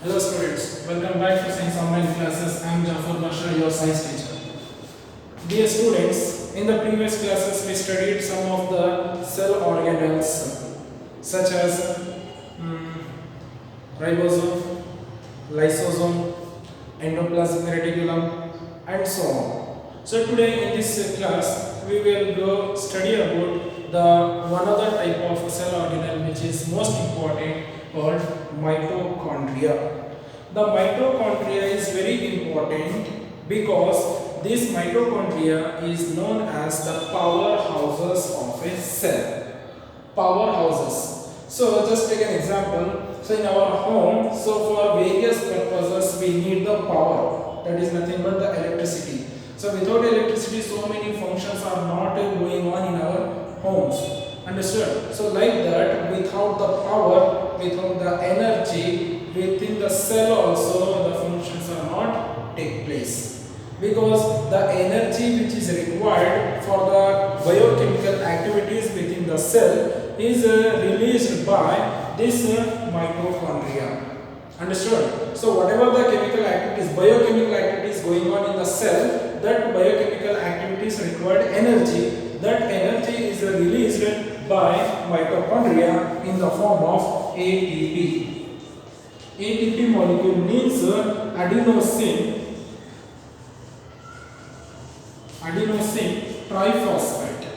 Hello students, welcome back to Science Online Classes. I am Jafar Bashar, your science teacher. Dear students, in the previous classes we studied some of the cell organelles such as ribosome, lysosome, endoplasmic reticulum and so on. So today in this class we will go study about the one other type of cell organelle which is most important called mitochondria. The mitochondria is very important because this mitochondria is known as the powerhouses of a cell. Powerhouses. So just take an example. So in our home, so for various purposes we need the power. That is nothing but the electricity. So without electricity, so many functions are not going on in our homes. Understood? So like that, without the power, without the energy within the cell also, the functions are not take place. Because the energy which is required for the biochemical activities within the cell is released by this mitochondria. Understood? So whatever the chemical activities, biochemical activities going on in the cell, that biochemical activities required energy. That energy is released by mitochondria in the form of ATP. ATP molecule means adenosine triphosphate.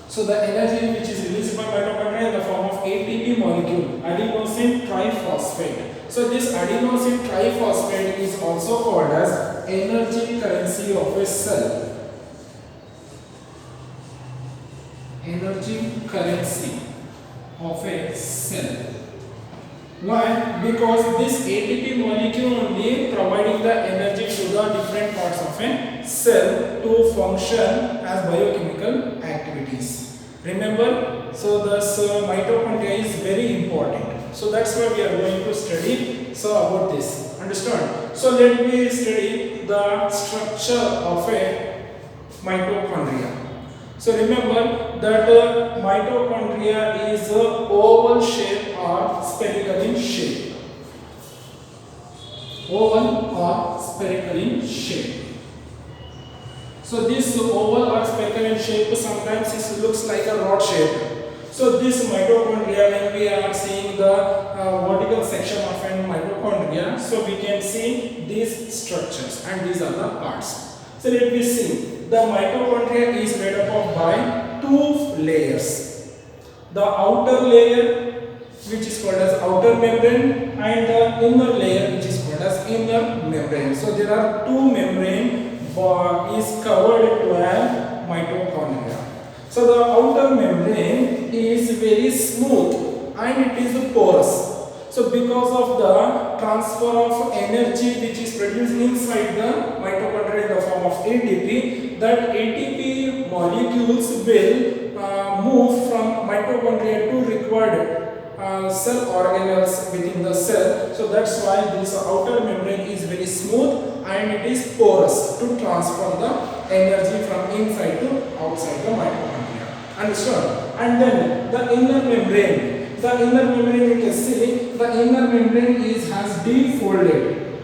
So the energy which is released by mitochondria in the form of ATP molecule, adenosine triphosphate. So this adenosine triphosphate is also called as energy currency of a cell. Energy currency of a cell. Why? Because this ATP molecule only providing the energy to the different parts of a cell to function as biochemical activities. Remember, so this mitochondria is very important. So that's why we are going to study about this. Understand? So let me study the structure of a mitochondria. So remember that mitochondria is oval shape or spherical in shape. Oval or spherical in shape. So this oval or spherical in shape sometimes it looks like a rod shape. So this mitochondria, when we are seeing the vertical section of a mitochondria, so we can see these structures and these are the parts. So let me see. The mitochondria is made up of by two layers. The outer layer which is called as outer membrane and the inner layer which is called as inner membrane. So there are two membrane is covered to a mitochondria. So the outer membrane is very smooth and it is porous. So because of the transfer of energy which is produced inside the mitochondria in the form of ATP, that ATP molecules will move from mitochondria to required cell organelles within the cell. So that's why this outer membrane is very smooth and it is porous to transfer the energy from inside to outside the mitochondria. Understand? And then the inner membrane. The inner membrane, you can see the inner membrane has defolded.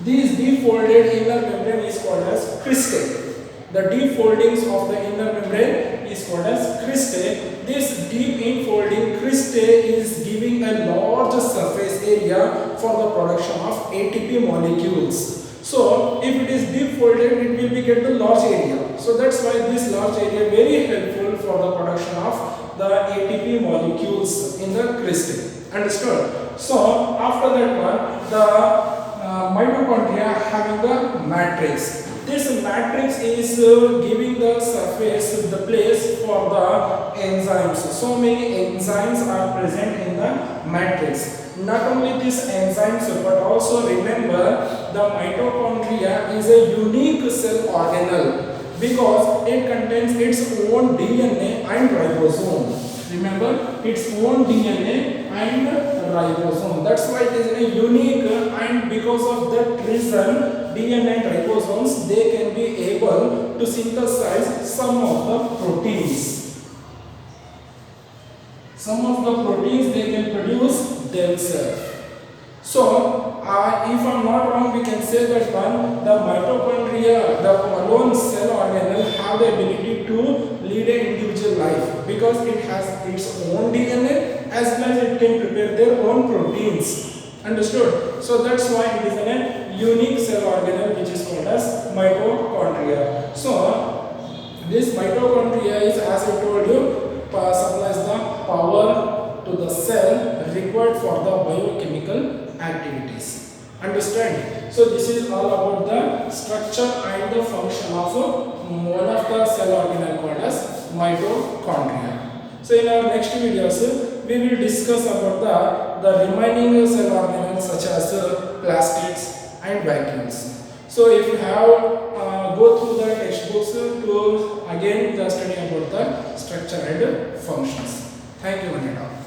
This defolded inner membrane is called as cristae. The defoldings of the inner membrane is called as cristae. This deep infolding cristae is giving a large surface area for the production of ATP molecules. So if it is defolded, it will be get the large area. So that's why this large area very helpful for the production of the ATP molecules in the cristae. Understood? So after that one, the mitochondria having the matrix. This matrix is giving the surface, the place for the enzymes. So many enzymes are present in the matrix. Not only these enzymes, but also remember the mitochondria is a unique cell organelle because it contains its own DNA and ribosome. Remember, its own DNA and ribosome. That's why it is a unique, and because of that reason, DNA and ribosomes, they can be able to synthesize some of the proteins. some of the proteins they can produce themselves. So, if I'm not wrong, we can say that the mitochondria, the alone cell organelle, have the ability to lead an individual life because it has its own DNA as well as it can prepare their own proteins. Understood? So that's why it is a unique cell organelle which is called as mitochondria. So this mitochondria is, as I told you, supplies the power to the cell required for the biochemical activities. Understand? So this is all about the structure and the function of one of the cell organelle called as mitochondria. So in our next videos, we will discuss about the remaining cell organelles such as plastids and vacuoles. So if you have go through the textbooks to again the study about the structure and functions. Thank you, Vanita.